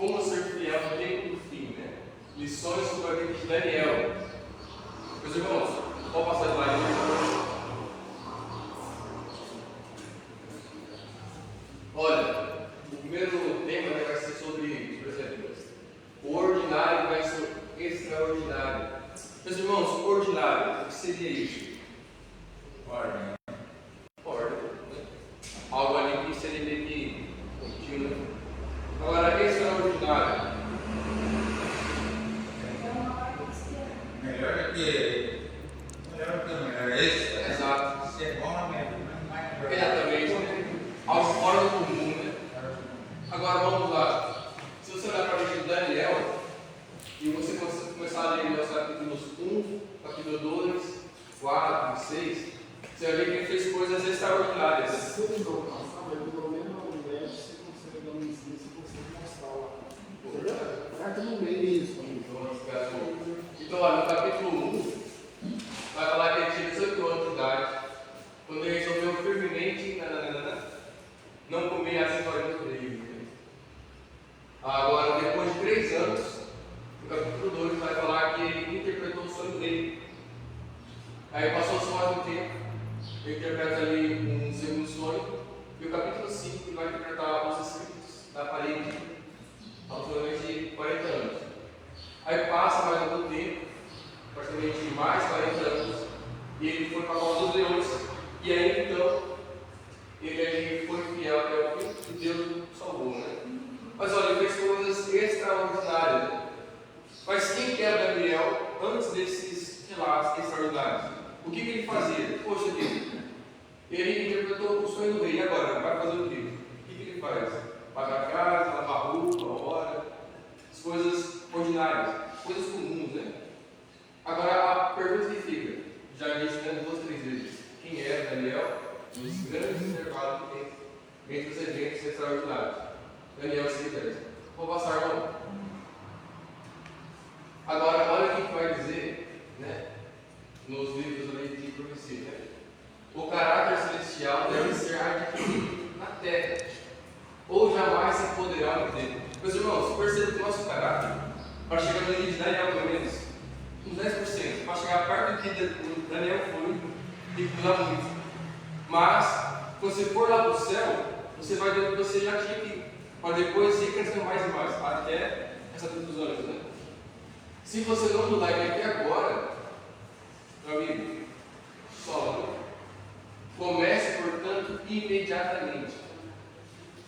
Como ser fiel no tempo do fim, né? Lições sobre a vida de Daniel. Meus irmãos, pode passar de lá aí. Olha, o primeiro tema vai ser sobre, por exemplo, o ordinário versus o extraordinário. Meus irmãos, o ordinário, o que seria isso? Ordem. Ordem, né? Algo ali que seria meio que contínuo, né? Agora, extraordinário. Melhor que melhor esse. Exato. Se é bom, é Exatamente, né? Algo fora do comum, né? Agora vamos lá. Se você olhar para o livro de Daniel e você começar a ler os capítulos 1, capítulo 2, 4, 6, você vai ver que ele fez coisas extraordinárias. Se você lembrou o passado, ele pelo menos ao invés você consegue dar um ensino, você consegue mostrar lá. Entendeu? Vai ter no meio isso. Então, olha, no capítulo 1, vai falar que ele tinha 18 anos de idade, quando ele resolveu firmemente não comer as histórias do rei. Agora, depois de 3 anos, no capítulo 2, vai falar que ele interpretou o sonho dele. Aí passou só mais um tempo, ele interpreta ali um segundo sonho, e o capítulo 5 ele vai interpretar os escritos da parede, aproximadamente 40 anos. Aí passa mais algum tempo, praticamente mais 40 anos, e ele foi para a cova dos leões, e aí então ele foi fiel até o fim e Deus o salvou, né? Mas olha, ele fez coisas extraordinárias, né? Mas quem que era Daniel antes desses relatos extraordinários? O que ele fazia? Poxa Deus, ele interpretou o sonho do rei, e agora? Vai fazer o quê? O que ele faz? Pagar a casa, lavar a roupa, a hora, as coisas ordinárias, coisas comuns, né? Agora a pergunta que fica, já disse 2, 3 vezes, quem era Daniel nos grandes intervalos que tem entre os eventos extraordinários? Daniel 6:10. Vou passar, irmão. Agora, olha o que vai dizer, né, nos livros ali de profecia. Né? O caráter celestial deve ser adquirido na terra, ou jamais se poderá obter. Meus irmãos, percebam que o nosso caráter, para chegar no nível de Daniel, pelo menos, uns 10%, para chegar perto do que Daniel foi, tem que mudar muito. Mas, quando você for lá para o céu, você vai ver que você já tinha que, para depois ir crescendo mais e mais, até essa vida dos olhos, né? Se você não mudar aqui agora, meu amigo, só comece, portanto, imediatamente.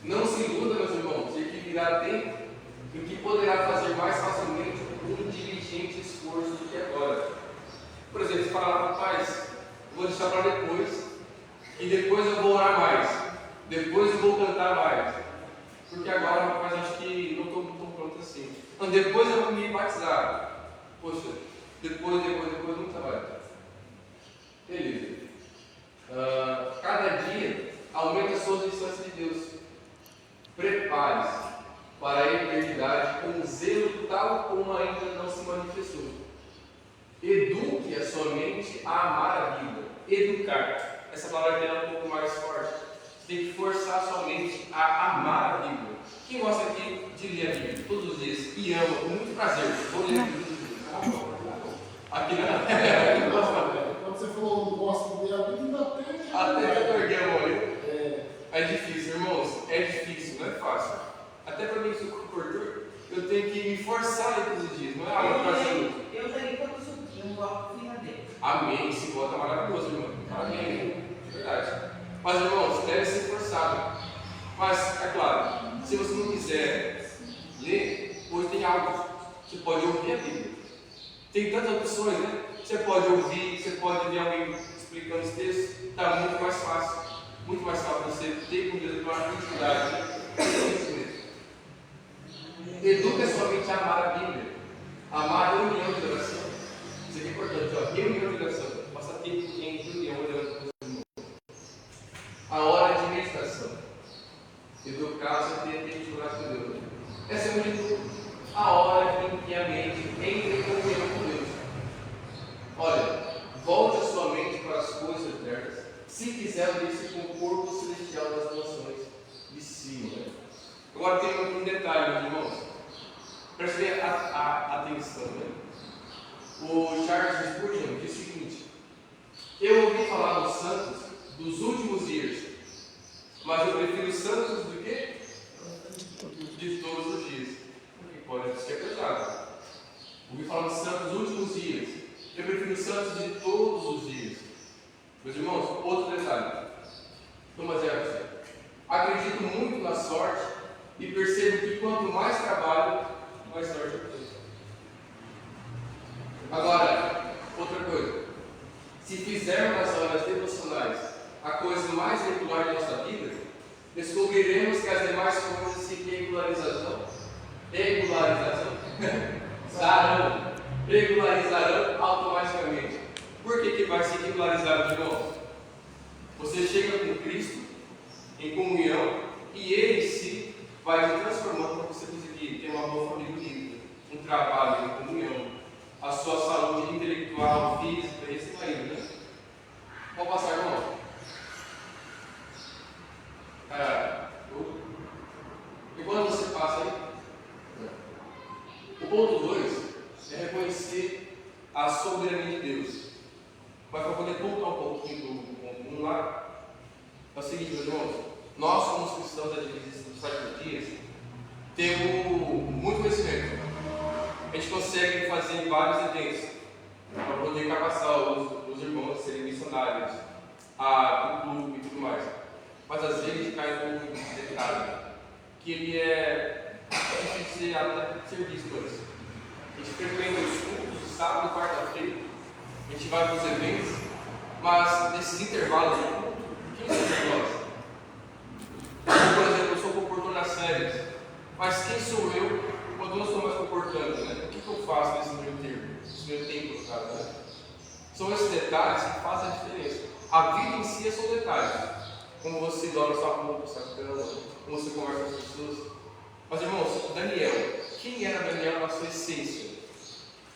Não se iluda, meus irmãos, de que virá tempo em que poderá fazer mais facilmente um diligente esforço do que agora. Por exemplo, você fala, rapaz, vou deixar para depois, e depois eu vou orar mais, depois eu vou cantar mais, porque agora, rapaz, acho que não estou tão pronto assim. Então, depois eu vou me batizar. Poxa, depois nunca vai. Beleza. Cada dia aumenta as suas distâncias de Deus. Prepare-se para a eternidade com zelo tal como ainda não se manifestou. Eduque a sua mente a amar a vida. Educar. Essa palavra é um pouco mais forte. Você tem que forçar a sua mente a amar a Bíblia. Quem gosta aqui de ler a Bíblia todos os dias e ama com muito prazer? Vou ler a Bíblia todos os dias. Aqui não. Quando você falou não gosta de ler a Bíblia, até eu erguei a mão ali. É difícil, irmãos. É difícil, não é fácil. Até para mim, que sou corretor, eu tenho que me forçar a ler todos os dias. Não é algo prazeroso. Eu daria para o suquinho, igual a dele. Amém. Esse voto é maravilhoso, irmão. Amém. Verdade. Mas, irmãos, deve ser forçado. Mas, é claro, se você não quiser ler, hoje tem algo. Você pode ouvir a Bíblia. Tem tantas opções, né? Você pode ouvir, você pode ver alguém explicando os textos. Está muito mais fácil. Muito mais fácil você ter com Deus uma intimidade. Educa sua mente a amar a Bíblia. Amar a reunião de oração. Isso aqui é importante, ó. Reunião de oração. Passa tempo em reunião orando com os irmãos. A hora de meditação. Educar você ter tempo de orar com Deus. Essa é muito a hora em que a mente entra em comunhão com Deus. Olha, volte a sua mente para as coisas eternas. Se quiser unir-se com o corpo celestial das nações de cima. Né? Agora tem um detalhe, meus irmãos. Preste bem atenção, né? O Charles Spurgeon diz o seguinte: eu ouvi falar dos santos dos últimos dias, mas eu prefiro os santos do que? De todos os dias. Porque pode ser que é pesado. Ouvi falar dos santos dos últimos dias, eu prefiro os santos de todos os dias. Meus irmãos, outro detalhe. Thomas Jefferson: acredito muito na sorte e percebo que quanto mais trabalho, mais sorte eu tenho. Agora, outra coisa. Se fizermos nas horas devocionais a coisa mais regular de nossa vida, descobriremos que as demais coisas se regularizarão automaticamente. Por que vai se regularizar, de novo? Você chega com Cristo em comunhão e Ele se vai te transformando para você conseguir ter uma boa família unida, um trabalho em comunhão, a sua saúde intelectual, física, e esse vai indo, né? Vamos passar, irmão. E quando você passa aí? O ponto 2 é reconhecer a soberania de Deus. Mas para poder voltar um pouquinho do ponto 1 lá, é o seguinte, meus irmãos: nós, como cristãos da Adventista dos Sétimos Dias, temos muito conhecimento. A gente consegue fazer vários eventos para poder capacitar os irmãos a serem missionários, o clube e tudo mais. Mas às vezes a gente cai num detalhe que ele é difícil de até ser visto antes. A gente frequenta os cultos de sábado e quarta-feira, a gente vai para os eventos, mas nesses intervalos de culto, quem somos nós? Por exemplo, eu sou comportor nas séries, mas quem sou eu quando eu não estou mais comportando? Né? O que eu faço nesse meu tempo, no caso? Né? São esses detalhes que fazem a diferença. A vida em si são detalhes. Como você dobra sua roupa, sua cama, como você conversa com as pessoas. Mas, irmãos, Daniel, quem era Daniel na sua essência?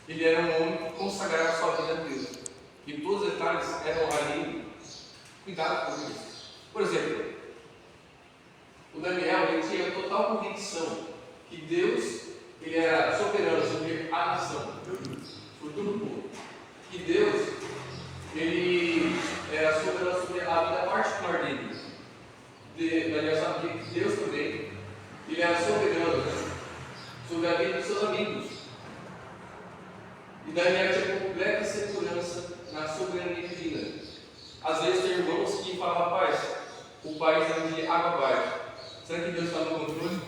Ele era um homem que consagrava sua vida a Deus. E todos os detalhes eram ali. Cuidado com isso. Por exemplo, o Daniel ele tinha total convicção que Deus ele era soberano sobre a nação, sobre todo o povo. Que Deus ele era soberano sobre a vida particular dele. Daniel sabia que Deus também ele era soberano sobre a vida dos seus amigos. E Daniel tinha completa segurança na soberania divina. Às vezes tem irmãos que falam: rapaz, o país é de água abaixo. Será que Deus está no controle?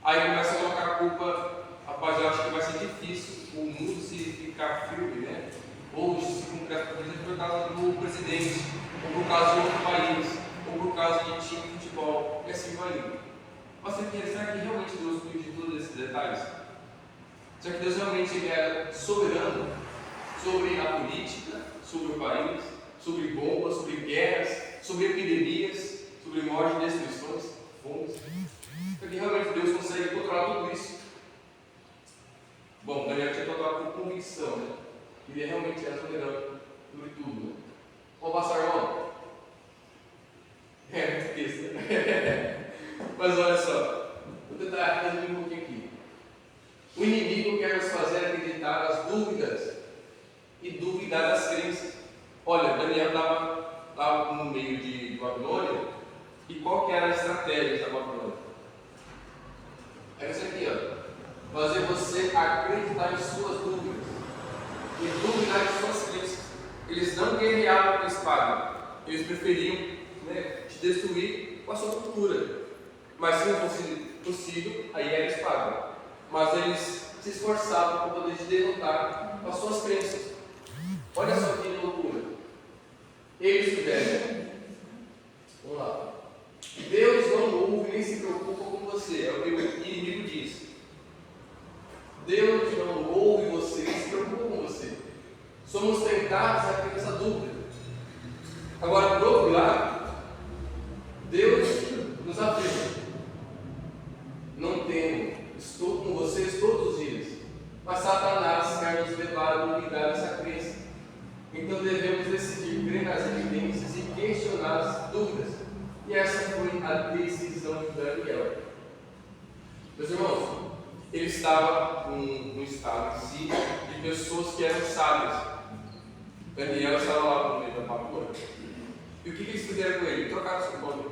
Aí começa a colocar a culpa: rapaz, eu acho que vai ser difícil o mundo se ficar firme, né? Ou se concretizar por causa do presidente, ou por causa de outro país, ou por causa de time de futebol, e assim vai indo. Mas será que realmente Deus cuida de todos esses detalhes? Será que Deus realmente é soberano sobre a política, sobre o país, sobre bombas, sobre guerras, sobre epidemias, sobre morte e destruições, fomes? Será que realmente Deus consegue controlar tudo isso? Bom, Daniel tinha total convicção, né? Ele realmente era soberano sobre tudo, né? Vamos passar, irmão? É muito texto, né? Mas olha só, vou tentar resumir um pouquinho aqui. O inimigo quer nos fazer acreditar nas dúvidas e duvidar das crenças. Olha, Daniel estava lá no meio de Babilônia, e qual que era a estratégia da Babilônia? É isso aqui, ó. Fazer você acreditar em suas dúvidas e duvidar de suas crenças. Eles não guerreavam com a espada, eles preferiam, né, te destruir com a sua cultura. Mas se não fosse possível, aí era a espada. Mas eles se esforçavam para poder te derrotar com as suas crenças. Olha só que loucura. Eles fizeram. Vamos lá. Deus não ouve nem se preocupa com você. É o que o inimigo diz. Deus não ouve você nem se preocupa com você. Somos tentados a ter essa dúvida. Agora, por outro lado, Deus nos afirma: não temo, estou com vocês todos os dias. Mas Satanás quer nos levar a duvidar dessa crença. Então devemos decidir crer nas evidências e questionar as dúvidas. E essa foi a decisão de Daniel. Meus irmãos, ele estava num estado em si de pessoas que eram sábias. Daniel estava lá no meio da Babilônia. E o que eles fizeram com ele? Trocaram seu nome.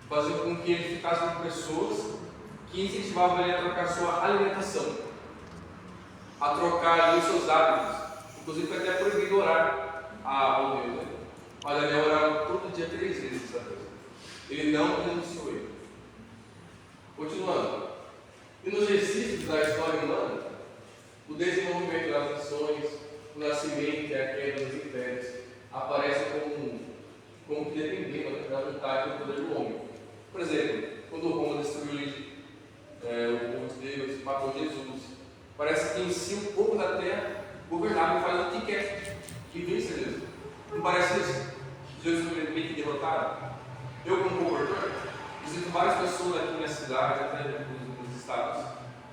Faziam com que ele ficasse com pessoas que incentivavam ele a trocar sua alimentação, a trocar ali os seus hábitos. Inclusive foi até proibido orar ao Deus, né? Mas Daniel orava todo dia 3 vezes a Deus. Ele não renunciou ele. Continuando. E nos registros da história humana, o desenvolvimento das nações, o nascimento e a queda dos impérios aparecem como que dependendo da vontade e do poder do homem. Por exemplo, quando Roma destruiu o povo de Deus, matou Jesus, parece que em si o povo da terra governava e faz o que quer, que vence Deus. Não parece isso? Jesus foi meio que derrotado. Eu, como comportor, visito várias pessoas aqui na cidade, até nos estados.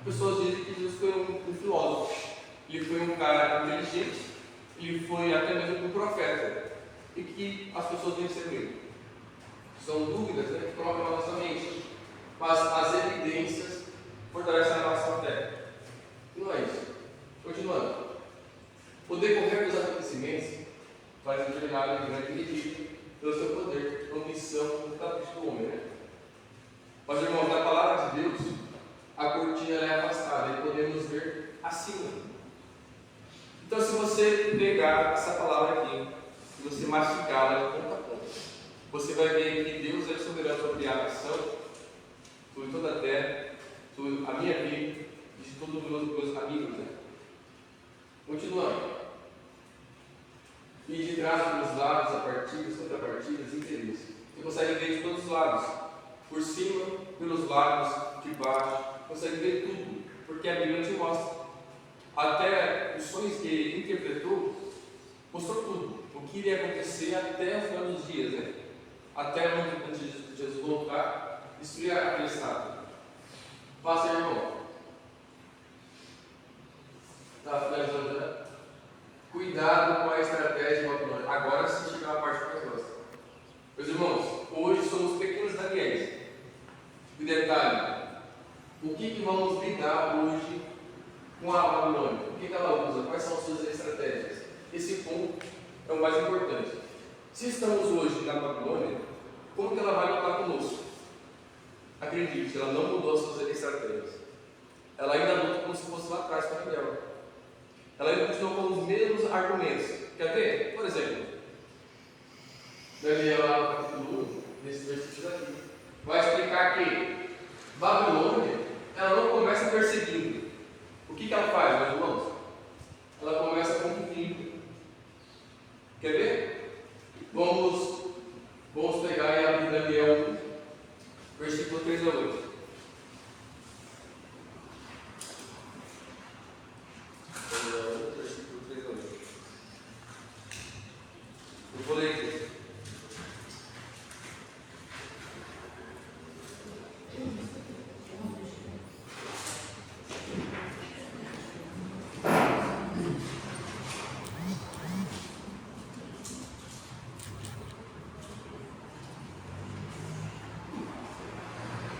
Pessoas dizem que Jesus foi um filósofo, ele foi um cara inteligente, ele foi até mesmo um profeta, e que as pessoas venceram ele. São dúvidas, né, que colocam na nossa mente, mas as evidências fortalecem a nossa fé. E não é isso. Continuando. O decorrer dos acontecimentos vai ser gerado em grande medida pelo seu poder, omissão e capricho do homem, né? Mas, irmãos, da palavra de Deus, a cortina é afastada e podemos ver acima. Então, se você pegar essa palavra aqui, se você mastigá-la de ponta a ponta, você vai ver que Deus é soberano sobre a nação, sobre toda a terra, sobre a minha vida e de todos os meus amigos, né? Continuando. E de trás pelos lados, a partidas, contrapartidas, interesses. Você consegue ver de todos os lados. Por cima, pelos lados, de baixo. Consegue ver tudo. Porque a Bíblia te mostra. Até os sonhos que ele interpretou, mostrou tudo. O que iria acontecer até o final dos dias, né? Até onde Jesus voltar, destruir aquele estado. Faça, irmão. Está finalizando, né? Cuidado com a estratégia babilônica. Agora sim chega a parte mais grossa. Meus irmãos, hoje somos pequenos Daniéis. E detalhe, o que vamos lidar hoje com a Babilônia? O que ela usa? Quais são as suas estratégias? Esse ponto é o mais importante. Se estamos hoje na Babilônia, como que ela vai lutar conosco? Acredite, ela não mudou as suas estratégias. Ela ainda luta como se fosse lá atrás com Daniel. Ela ainda continua com os mesmos argumentos. Quer ver? Por exemplo, Daniel lá no capítulo 1, nesse versículo aqui, vai explicar que Babilônia, ela não começa perseguindo. O que ela faz, meus irmãos? Ela começa confundindo. Quer ver? Vamos pegar e abrir Daniel 1, versículo 3 a 8. Versículo 3 a 8. Eu vou ler aqui.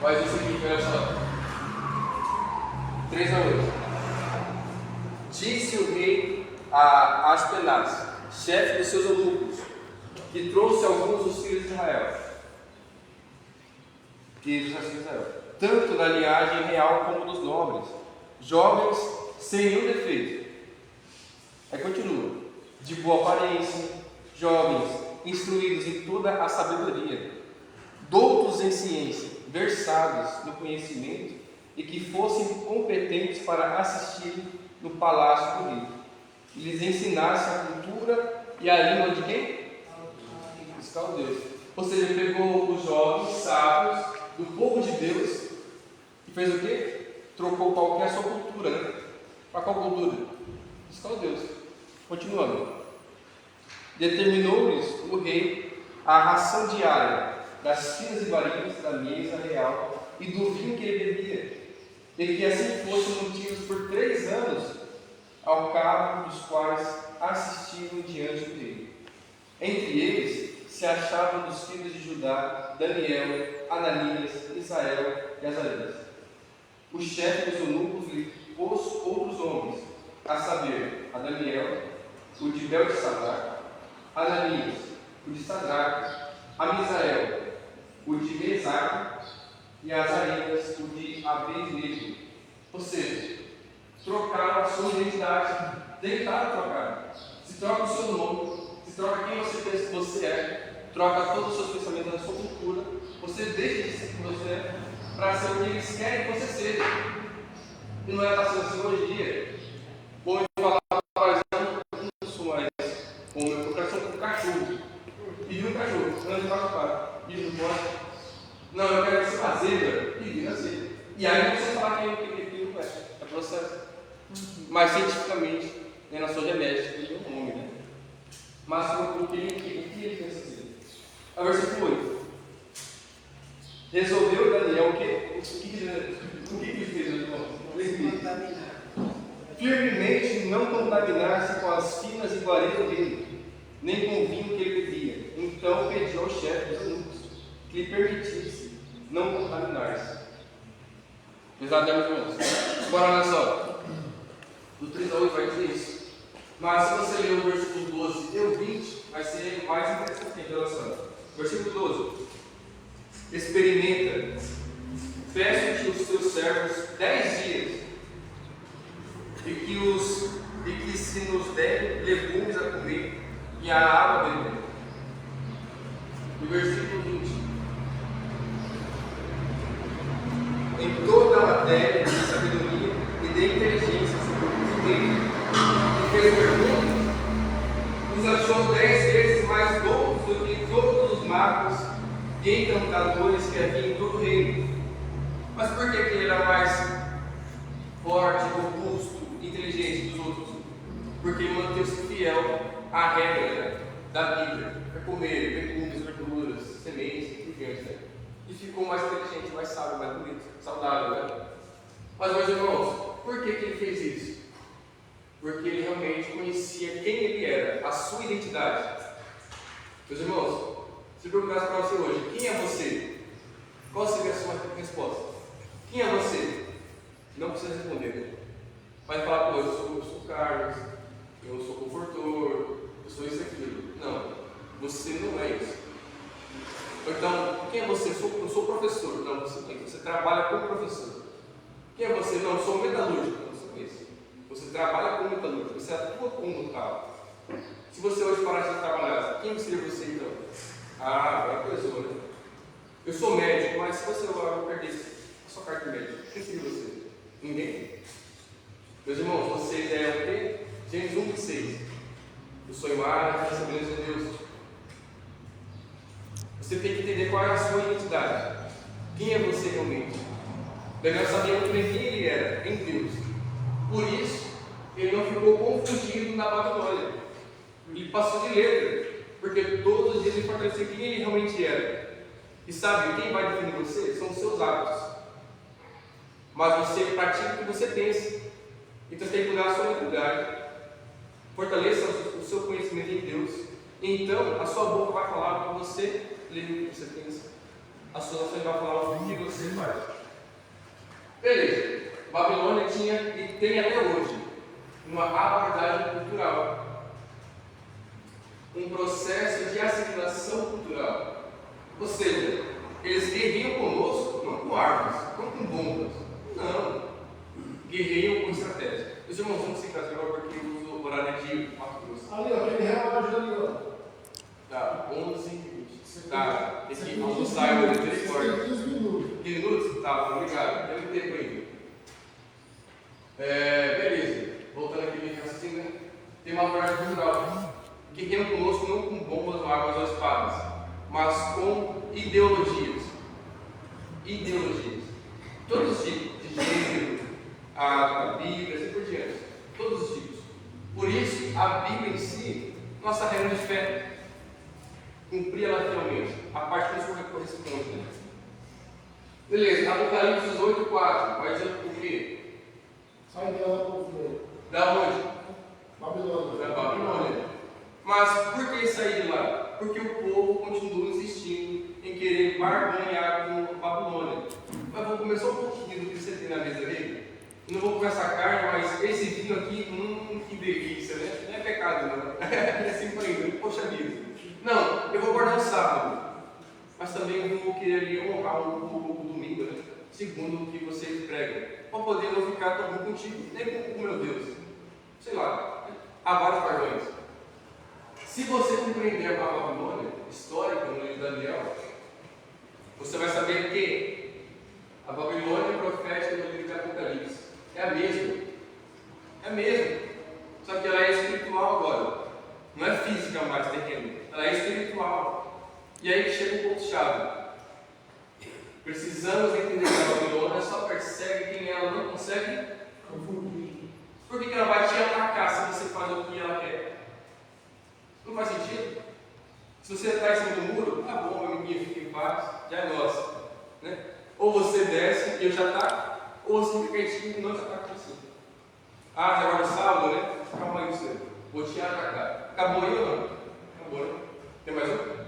Faz isso aqui, olha só. 3 a 8. Disse o rei a Aspenaz, chefe dos seus eunucos, que trouxe alguns dos filhos de Israel, tanto da linhagem real como dos nobres, jovens sem nenhum defeito. Aí continua: de boa aparência, jovens, instruídos em toda a sabedoria, doutos em ciência, versados no conhecimento e que fossem competentes para assistir no palácio do rei, e lhes ensinasse a cultura e a língua de quem? Dos caldeus. Ou seja, ele pegou os jovens sábios do povo de Deus e fez o quê? Trocou qual que é a sua cultura, né? Para qual cultura? Dos caldeus. Continuando. Determinou-lhes o rei a ração diária das finas e varinhas da mesa real e do vinho que ele bebia, e que assim fossem mantidos por 3 anos, ao cabo dos quais assistiam diante do rei. Entre eles se achavam dos filhos de Judá, Daniel, Ananias, Isael e Azarias. O chefe dos eunucos pôs outros homens, a saber, a Daniel, o de Beltesazar, Ananias, o de Sadraque, a Misael, o de Mesaque, e a Azarias, o de Abednego. Ou seja, trocaram a sua identidade, tentaram trocar. Se troca o seu nome, se troca quem você pensa que você é, troca todos os seus pensamentos da sua cultura, você deixa de ser quem você é, para ser o que eles querem que você seja. E não é estar sendo assim hoje em dia. Bom, eu falar, por exemplo, eu não sou mais como eu quero ser um cachorro. E vi um cachorro, anda de quatro patas, e não pode. Não, eu quero ser uma zebra, e vi a zebra. E aí você fala que não é. É processo. Mas cientificamente, né, na sua genética, ele é um nome, né? Mas o que ele pensa assim? A versículo 8. Resolveu Daniel o que ele fez, irmão? Firmemente não contaminar-se com as finas iguarias dele, nem com o vinho que ele bebia. Então pediu ao chefe dos eunucos que lhe permitisse não contaminar-se. Exato, irmãos? Agora olha só. Do 30 a 8 vai dizer isso. Mas se você ler o versículo 12 e o 20, vai ser mais interessante em relação. Versículo 12. Experimenta. Peço-te os teus servos 10 dias, e que se nos der legumes a comer e a água a beber. E versículo 20. Em toda a matéria de sabedoria e de inteligência sobre o conhecimento, e fez perguntas, nos achou 10 vezes mais loucos do que todos os magos e encantadores que havia em todo o reino. Mas por que ele era mais forte, robusto, inteligente dos outros? Porque ele manteve-se fiel à regra da Bíblia, para comer legumes, verduras, sementes e por diante, né? E ficou mais inteligente, mais sábio, mais bonito, saudável, né? Mas, meus irmãos, por que ele fez isso? Porque ele realmente conhecia quem ele era, a sua identidade. Meus irmãos, se eu perguntasse para você hoje, quem é você? Qual seria a sua resposta? Quem é você? Não precisa responder, né? Vai falar, pô, eu sou o Carlos, eu sou confortor, eu sou isso e aquilo. Não, você não é isso. Então, quem é você? Eu sou professor. Não, você trabalha como professor. Quem é você? Não, eu sou metalúrgico. Não, você não é isso. Você trabalha como metalúrgico, você atua como tal. Se você hoje parasse de trabalhar, quem seria você então? Ah, é pessoa, né? Eu sou médico, mas se você agora perdesse a sua carta de médico, quem seria você? Ninguém. Meus irmãos, vocês é o quê? Gênesis 1:6. Eu sou imagem e semelhança de Deus. Você tem que entender qual é a sua identidade. Quem é você realmente? Daniel sabia muito bem quem ele era em Deus. Por isso, ele não ficou confundido na Babilônia. Ele passou de letra, porque todos os dias ele fortaleceu quem ele realmente era. E sabe, quem vai definir você são os seus hábitos. Mas você pratica o que você pensa. Então você tem que mudar a sua mentalidade. Fortaleça o seu conhecimento em Deus. E então a sua boca vai falar o que você lê, o que você pensa. A sua ações vai falar o que você faz. Beleza. Babilônia tinha e tem até hoje uma abordagem cultural. Um processo de assimilação cultural. Ou seja, eles guerreiam conosco, não com armas, não com bombas. Não. Guerreiam com estratégia. Os irmãos vão se casar agora porque eu uso o horário de Mato Grosso. Ali, ó, aquele relógio ali, ó. Tá, 11h20. Tá, esse aqui não sai, eu vou ter corte. 15 minutos. 15 minutos? Tá, obrigado. Tem tempo ainda. Beleza. Voltando aqui assim, né? Tem uma abordagem cultural. Guerreiam conosco não com bombas, armas ou espadas, mas com ideologias. Ideologias. Todos os tipos, de gênero, a Bíblia, assim por diante. Todos os tipos. Por isso, a Bíblia em si, nossa regra de fé, cumprir ela fielmente. A parte que nos corresponde. Né? Beleza, Apocalipse 18:4 vai dizer o quê? Sai dela, povo. Da onde? Babilônia. Da Babilônia. Mas por que sair de lá? Porque o povo continua insistindo em querer barganhar com a Babilônia. Mas vou começar um pouquinho do que você tem na mesa aí. Não vou comer essa carne, mas esse vinho aqui, que delícia, né? Não é pecado, não. É simplesmente, poxa vida. Não, eu vou guardar o sábado, mas também eu vou querer ali honrar o domingo, né? Segundo o que vocês pregam, para poder não ficar tão ruim contigo, nem com o meu Deus. Sei lá, há vários pardões. Se você compreender a Babilônia histórica no livro de Daniel, você vai saber que a Babilônia profética no livro de Apocalipse é a mesma. É a mesma. Só que ela é espiritual agora. Não é física mais, terreno. Ela é espiritual. E aí que chega o ponto-chave. Precisamos entender que a Babilônia só persegue quem ela não consegue confundir. Por que ela vai te atacar se você faz o que ela quer? Não faz sentido? Se você está em cima do muro, tá bom, amiguinho, fica em paz, já é nosso. Né? Ou você desce e eu já está, ou você fica quietinho e não já está com você. Ah, já agora é sábado, né? Calma aí, você. Vou te atacar. Acabou aí ou não? Acabou, né? Tem mais um?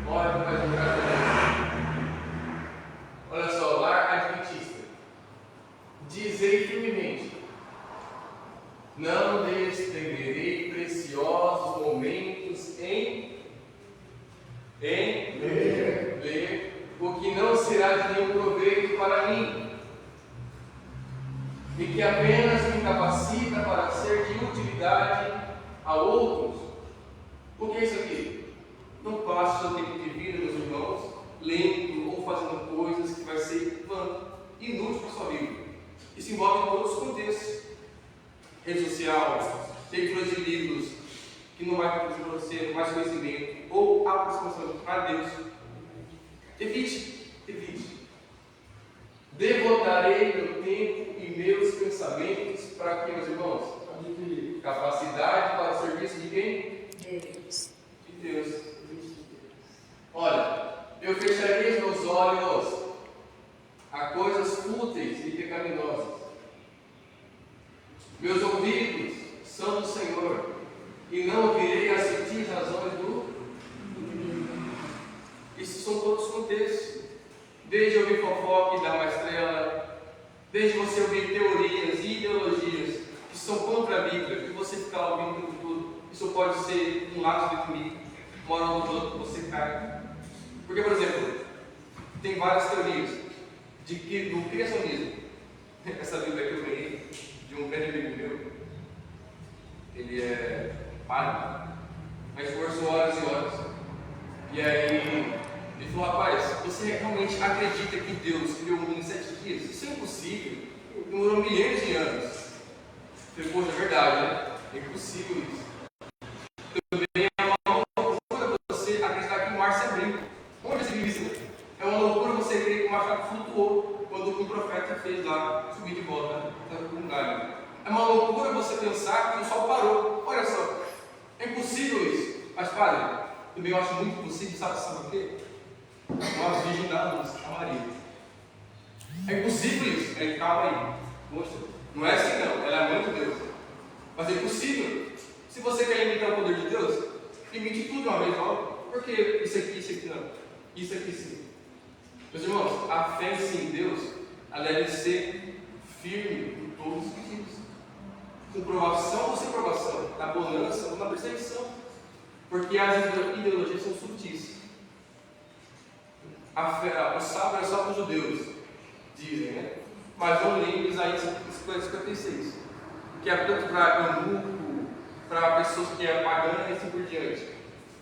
Olha, mais um caso. Olha só, lar adventista. Dizei firmemente: não desprenderei preciosos momentos em ler o que não será de nenhum proveito para mim, e que apenas me capacita para ser de utilidade a outros. O que é isso aqui? Não passe o seu tempo de vida, meus irmãos, lendo ou fazendo coisas que vai ser inútil para a sua vida. Isso envolve todos os contextos. Rede social, leituras de livros que não vai produzir para você mais conhecimento ou aproximação para Deus. Evite. Devotarei meu tempo e meus pensamentos para quê, meus irmãos? Capacidade para o serviço de quem? Deus. De Deus. Olha, eu fecharei os meus olhos a coisas fúteis e pecaminosas. Meus ouvidos são do Senhor, e não ouvirei as sutis razões do inimigo. Isso são todos os contextos. Desde ouvir fofoca e dar uma estrela, desde você ouvir teorias e ideologias que são contra a Bíblia, que você ficar ouvindo tudo. Isso pode ser um laço de comigo, uma hora ou outra você cai. Porque, por exemplo, tem várias teorias de que no criacionismo, essa Bíblia que eu ganhei de um grande amigo meu, ele é padre, mas esforçou horas e horas. E aí ele falou: rapaz, você realmente acredita que Deus criou o mundo em 7 dias? Isso é impossível. Demorou milhares de anos. Eu falei: poxa, é verdade, né? É impossível isso. Também é uma loucura você acreditar que o mar se abriu. Onde você vive isso? É uma loucura você crer que o mar já flutuou quando o profeta fez lá subir de volta para um galho. É uma loucura você pensar que o sol parou. Olha só, é impossível isso. Mas, padre, também eu acho muito impossível, sabe o quê? Nós vigiamos a Maria. É impossível isso. Calma aí. Poxa, não é assim não. Ela é mãe de Deus. Mas é impossível. Se você quer limitar o poder de Deus, limite tudo de uma vez logo. Por que isso aqui não? Isso aqui sim. Meus irmãos, a fé em Deus, ela deve ser firme em todos os quesitos. Com provação ou sem provação, na bonança ou na perseguição. Porque as ideologias são sutis. O sábado é só para os judeus, dizem, né? Mas não lembre Isaías 56, que é tanto para eunuco, para pessoas que é pagã e assim por diante.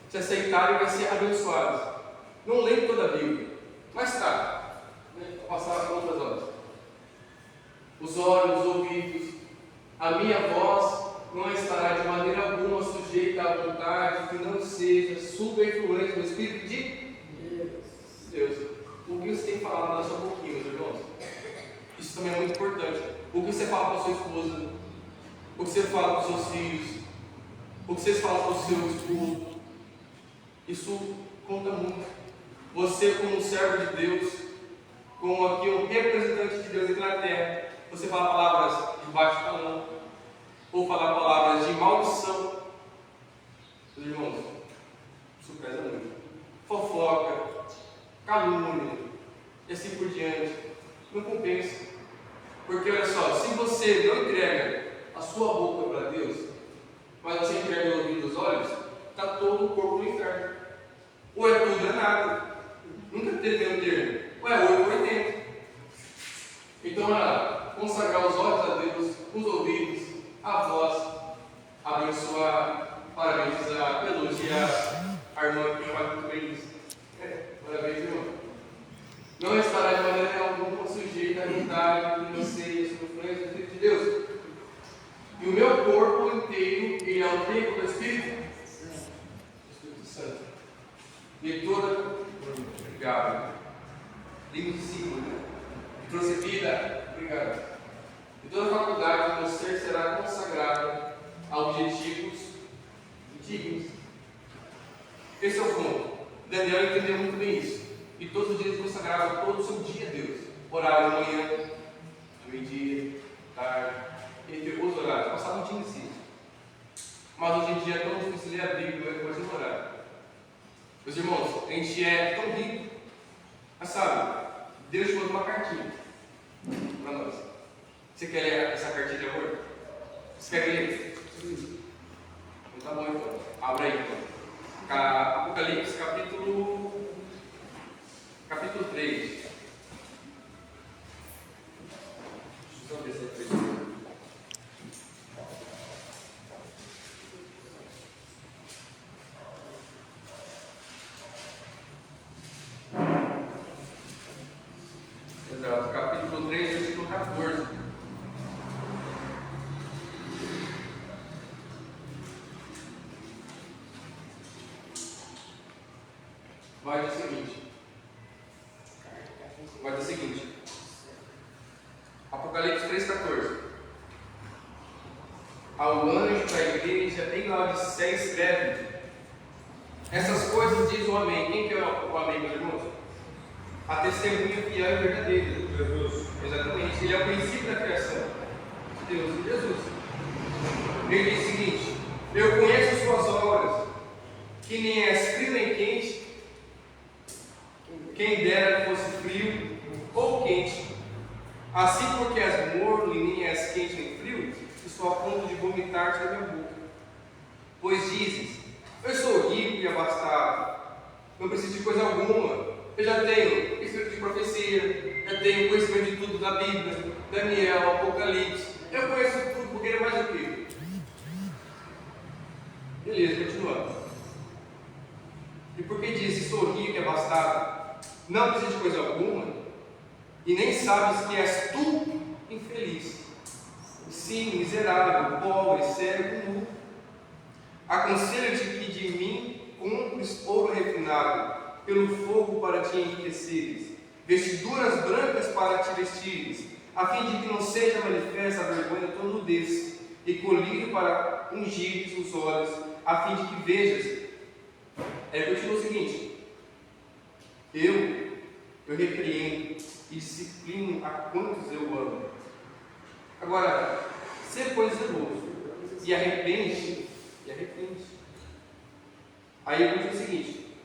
Se aceitarem, vai ser abençoados. Não lembre toda a Bíblia, mas tá, né? Vou passar para outras horas. Os olhos, os ouvidos, a minha voz não estará de maneira alguma sujeita à vontade que não seja sob a influência do Espírito de Deus. O que você tem falado na sua boquinha, meus irmãos? Isso também é muito importante. O que você fala para a sua esposa, o que você fala para os seus filhos, o que você fala para o seu esposo, isso conta muito. Você, como um servo de Deus, como aqui um representante de Deus aqui na terra, você fala palavras de baixo calão, ou falar palavras de maldição. Meus irmãos, isso pesa muito. Fofoca, calúnia, e assim por diante. Não compensa. Porque olha só, se você não entrega a sua boca para Deus, mas você entrega o ouvido e os olhos, está todo o corpo no inferno. Ou é tudo ou é nada. Nunca teve um termo. Ou é 8 ou 80. Então, olha lá, consagrar os olhos a Deus, os ouvidos, a voz, abençoar, parabenizar, elogiar a irmã que faz muito bem isso. Parabéns, irmão. Não estará de maneira alguma sujeita à vontade financeira, sofrência do Espírito de Deus. E o meu corpo inteiro, ele é o templo do Espírito Santo. Leitura, obrigado. Livro de cima, né? E trouxe vida, obrigado. E toda a faculdade do meu ser será consagrada a objetivos dignos. Esse é o ponto. Daniel entendeu muito bem isso. E todos os dias consagrava todo o seu dia a Deus. Orava de manhã, de meio-dia, tarde. Ele pegou os horários, passava um dia em si. Mas hoje em dia é tão difícil ler a Bíblia depois de orar. Meus irmãos, a gente é tão rico. Mas sabe, Deus mandou uma cartinha para nós. Você quer ler essa cartinha de amor? Você quer ler? Então tá bom então. Abra aí então. Apocalipse capítulo 3. Deixa eu só ver se é 3. Exato, capítulo 3, versículo 14. Vai dizer o seguinte. Apocalipse 3,14. Ao anjo da igreja em Laodiceia escreve: essas coisas diz o Amém. Quem que é o Amém, meus irmãos? A testemunha fiel e verdadeira. Jesus. Exatamente. Ele é o princípio da criação de Deus, Jesus. Ele diz o seguinte: eu conheço suas obras, que nem és frio nem quente. Quem dera que fosse frio ou quente. Assim, porque és morno e nem és quente nem frio, estou a ponto de vomitar-te da minha boca. Pois dizes: eu sou rico e abastado, não preciso de coisa alguma. Eu já tenho espírito de profecia, já tenho conhecimento de tudo da Bíblia, Daniel, Apocalipse. Eu conheço tudo, porque ele é mais o quê? Beleza, continuando. E por que dizes: sou rico e abastado, não preciso de coisa alguma, e nem sabes que és tu infeliz, sim, miserável, pobre, cego, nu? Aconselho-te que de mim compres ouro refinado, pelo fogo para te enriqueceres, vestiduras brancas para te vestires, a fim de que não seja manifesta a vergonha da tua nudez, e colírio para ungires os olhos, a fim de que vejas. Aí continua o seguinte: eu repreendo e disciplino a quantos eu amo. Agora, ser pois zeloso e arrepende. Aí ele diz o seguinte: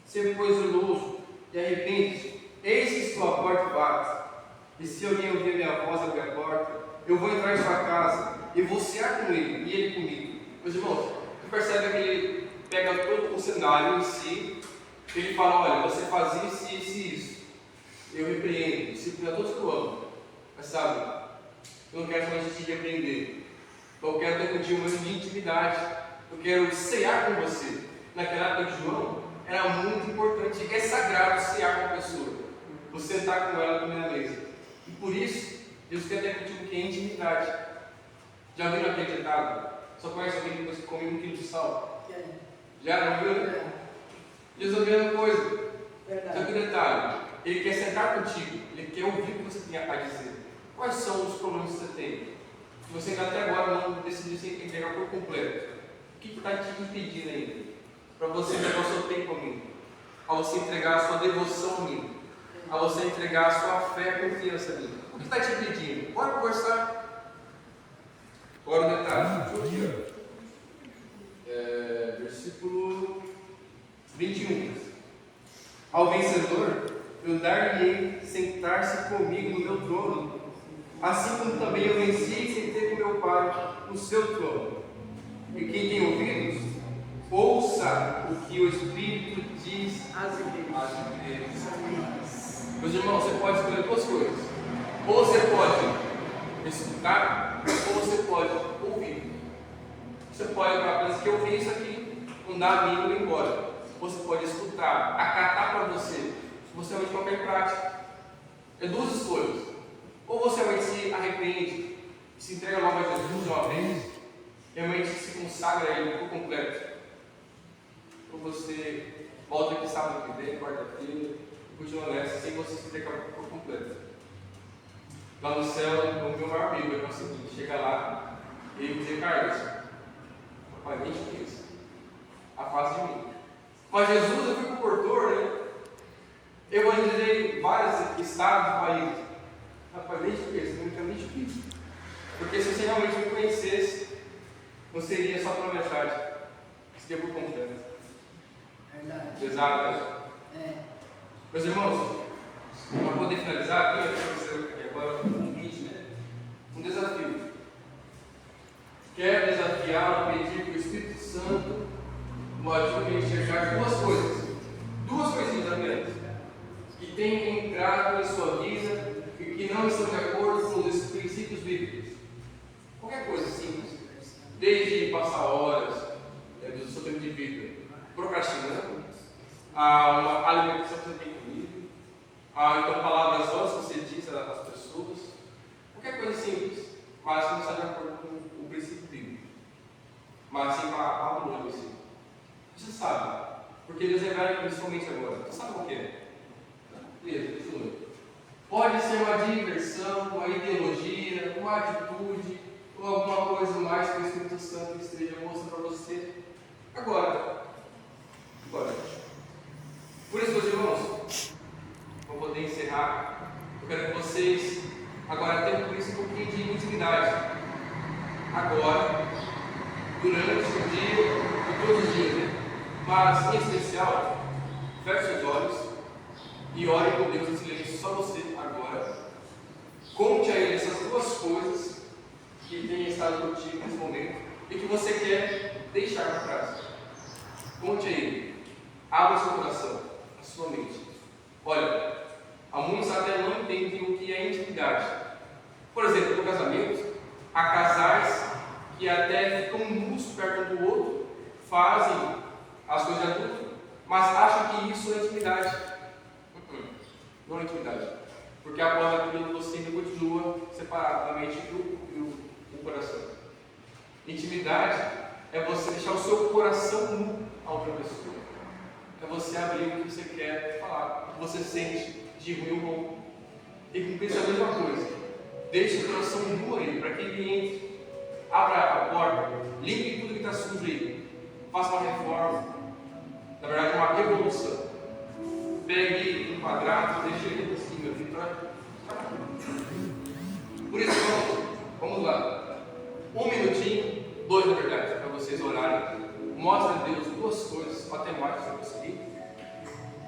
ser pois zeloso e arrepende. Eis que estou à porta e bato. E se alguém ouvir minha voz abrir a porta, eu vou entrar em sua casa e vou cear com ele e ele comigo. Meus irmãos, você percebe que ele pega todo o cenário em si. Ele fala: olha, você faz isso, isso e isso. Eu repreendo, disciplina todos que eu amo. Mas sabe, eu não quero somente te repreender. Eu quero ter contigo um momento de intimidade. Eu quero cear com você. Naquela época de João, era muito importante, é sagrado cear com a pessoa. Você está com ela na mesa. E por isso, Deus quer ter contigo que é intimidade. Já viram aquele ditado? Só conhece alguém que come 1 quilo de sal? Já não viu? Deus é a mesma coisa. Só que detalhe, Ele quer sentar contigo, Ele quer ouvir o que você tem a dizer. Quais são os problemas que você tem? Que você ainda até agora não decidiu se entregar por completo. O que está te impedindo ainda? Para você entregar o seu tempo a mim, a você entregar a sua devoção a mim, a você entregar a sua fé e confiança a mim. O que está te impedindo? Bora conversar. Bora no detalhe. Versículo 21. Ao vencedor, eu dar-lhe-ei sentar-se comigo no meu trono, assim como também eu venci e sentei com meu Pai no seu trono. E quem tem ouvidos, ouça o que o Espírito diz às igrejas. Meus irmãos, você pode escolher duas coisas. Ou você pode escutar, ou você pode ouvir. Você pode apenas que eu vi isso aqui, não dá amigo e ir embora. Você pode escutar, acatar para você, você realmente colocar em prática. É duas escolhas. Ou você realmente se arrepende, se entrega logo a Jesus de uma vez, realmente se consagra a Ele por completo. Ou você volta aqui sábado que vem, quarta-feira, e continua nessa, sem você se entregar por completo. Lá no céu, o meu maior amigo é o seguinte: chega lá e ele diz: Carlos, papai, nem te fiz, afasta de mim. Mas Jesus, eu fui com o portor, né? Eu evangelizei vários estados do país. Rapaz, nem te fiz, nem te fiz. Porque se você realmente me conhecesse, não seria só pela metade, seria por completo. Verdade. Exato, né? É. Meus irmãos, para poder finalizar, aqui agora um convite, né? Um desafio. Quero desafiar a pedir que o Espírito Santo nos ajude a enxergar duas coisinhas apenas, que têm entrado em sua vida e que não estão de acordo com os princípios bíblicos. Qualquer coisa simples, desde passar horas do seu tempo de vida procrastinando, a uma alimentação que você tem comido, então palavras vãs que você diz às pessoas, qualquer coisa simples, mas que não está de acordo com o princípio bíblico, mas sim com a palavra em si. Você sabe, porque Deus revela principalmente agora. Você sabe o que é? Beleza, continua. Pode ser uma diversão, uma ideologia, uma atitude, ou alguma coisa mais que o Espírito Santo esteja mostrando para você agora. Por isso, meus irmãos, para poder encerrar, eu quero que vocês agora tenham por isso um pouquinho de intimidade. Agora, durante o dia e todos os dias, né? Mas, em especial, feche seus olhos e ore com Deus em silêncio, só você agora. Conte a Ele essas duas coisas que têm estado contigo nesse momento e que você quer deixar na prática. Conte a Ele. Abra o seu coração, a sua mente. Olha, há muitos até não entendem o que é intimidade. Por exemplo, no casamento, há casais que até ficam nus perto um do outro, fazem as coisas de adulto, mas acham que isso é intimidade. Não é intimidade. Porque após aquilo você ainda continua separado da mente e o coração. Intimidade é você deixar o seu coração nu a outra pessoa. É você abrir o que você quer falar, o que você sente de ruim ou bom. E cumprir a mesma coisa. Deixe o coração nu aí, para que ele entre. Abra a porta, limpe tudo que está sujo aí. Faça uma reforma. Na verdade, uma revolução. Pegue um quadrado e deixe ele assim, meu filho. Por isso, vamos lá. 1 minutinho, 2 na verdade, para vocês orarem. Mostre a Deus duas coisas, matemáticas se conseguir,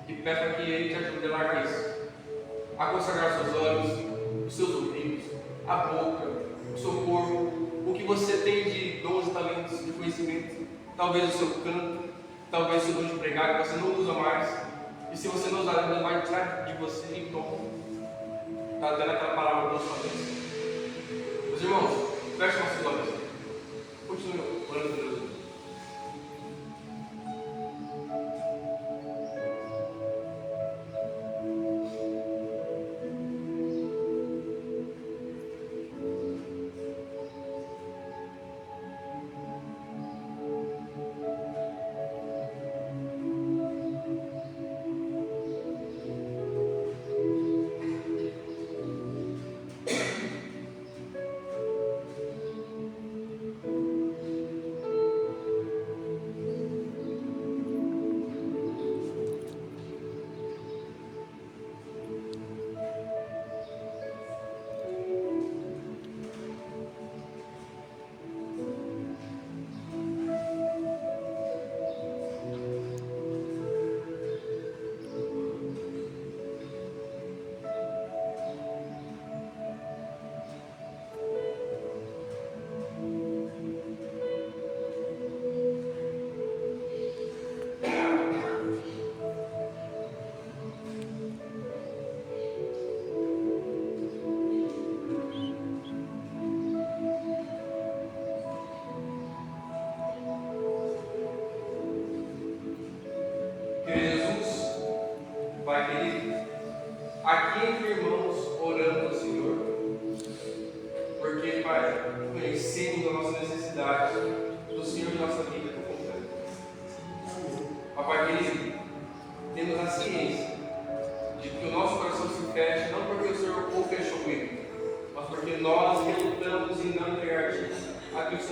e peça para que Ele te ajude a largar isso. A consagrar seus olhos, os seus ouvidos, a boca, o seu corpo, o que você tem de dons e talentos de conhecimento, talvez o seu canto, talvez o seu dom de pregar que você não usa mais, e se você não usar, Deus vai tirar de você em tom. Está dando aquela palavra da sua mente. Meus irmãos, feche nossos olhos. Continue orando com Deus.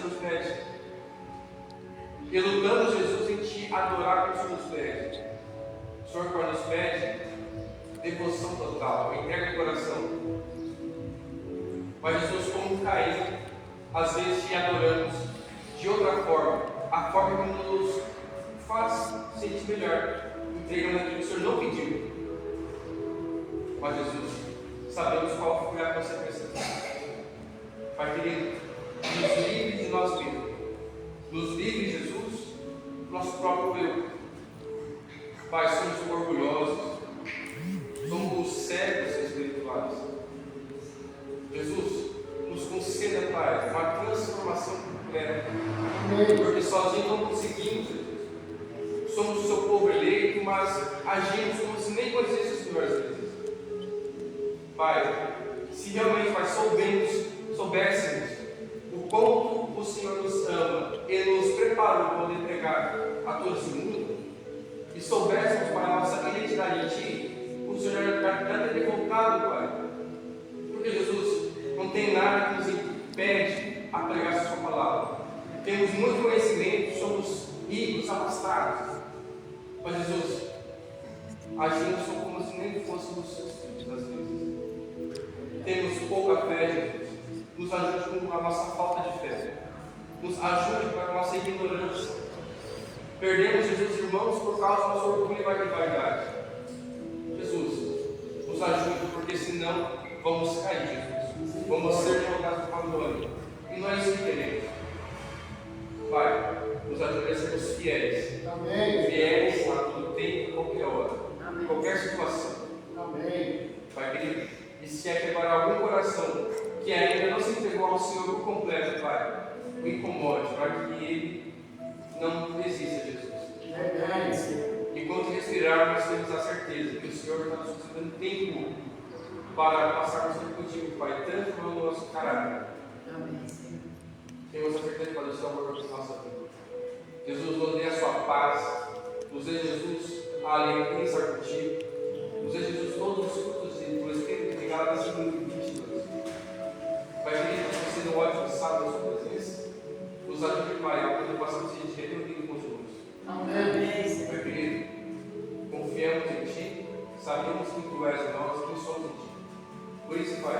Senhor nos pede. Relutamos, Jesus, em Te adorar como o Senhor nos pede. O Senhor, quando nos pede devoção total, entrega do coração. Mas, Jesus, como Caim, às vezes Te adoramos de outra forma, a forma como nos faz sentir melhor, entregando aquilo que o Senhor não pediu. Mas, Jesus, sabemos qual foi a consequência disso. Pai querido, nos livre de nós mesmos, nos livre, Jesus, do nosso próprio eu. Pai, somos orgulhosos, somos cegos espirituais. Jesus, nos conceda, Pai, uma transformação completa, porque sozinhos não conseguimos, Jesus. Somos o Seu povo eleito, mas agimos como se nem conhecesse o Senhor às vezes. Pai, se realmente, Pai, soubéssemos o quanto o Senhor nos ama e nos preparou para poder pregar a todo esse mundo, e soubéssemos, Pai, a nossa identidade em Ti, o Senhor já teria voltado, Pai. Porque, Jesus, não tem nada que nos impede a pregar a Sua palavra. Temos muito conhecimento, somos ricos, abastados. Mas, Jesus, agimos como se nem fôssemos Seus filhos, às vezes. Temos pouca fé, Jesus. Nos ajude com a nossa falta de fé. Nos ajude com a nossa ignorância. Perdemos, Jesus, irmãos, por causa do nosso orgulho e vaidade. Jesus, nos ajude, porque senão vamos cair, Jesus. Vamos ser jogados para o Babilônia. E não é isso que queremos. Pai, nos ajude a sermos fiéis. Amém. Fiéis a todo tempo, qualquer hora. Em qualquer situação. Amém. Pai querido, e se é quebrar algum coração que ainda não se entregou ao Senhor por completo, Pai, o incomode, para que ele não desista, Jesus. Enquanto respirar, nós temos a certeza que o Senhor está nos dando tempo para passarmos tempo contigo, Pai, transformando o nosso caráter. Temos a certeza, Pai, do Seu amor na nossa vida. Jesus, nos dê a Sua paz, nos dê, Jesus, a alegria de estar contigo, nos dê, Jesus, todos os frutos do Espírito de Gálatas 5:22. Pai querido, que você não olhe cansado na Sua presença, nos ajude, Pai, a poder passar esse dia reunido com Jesus. Amém. Pai querido, confiamos em Ti, sabemos que Tu és em nós, quem somos em Ti. Por isso, Pai,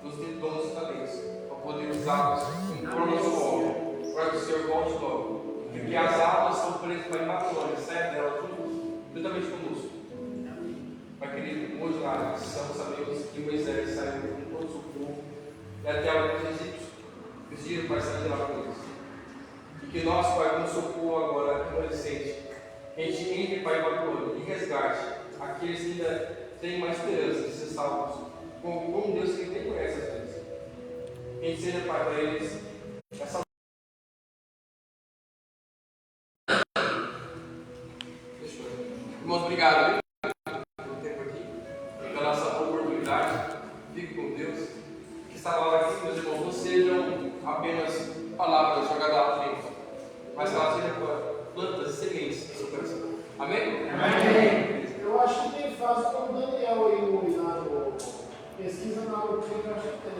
nos dê dons e talentos, para poder usá-los por nosso nome, para que o Senhor volte logo. E que as almas estão presas para a Babilônia, sai dela tudo, juntamente conosco. Pai querido, hoje na missão sabemos que Moisés saiu com todo o seu povo e até alguns egípcios pediram para sair de lá com eles. E que nós, Pai, como seu povo agora, adolescente, que a gente entre, Pai, em Babilônia e resgate aqueles que ainda têm uma esperança de ser salvos com um Deus que nem conhece às vezes. Que a gente seja, Pai, para eles essa. Irmãos, obrigado pelo tempo aqui, pela nossa oportunidade. Fique com Deus. Que esta palavra aqui, meus irmãos, não sejam apenas palavras jogadas à frente, mas que elas sejam plantas e sementes do seu coração. Amém? Amém. Eu acho que tem fase como Daniel aí no pesquisa na doutrina, eu acho que tem.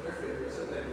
Perfeito, você tem.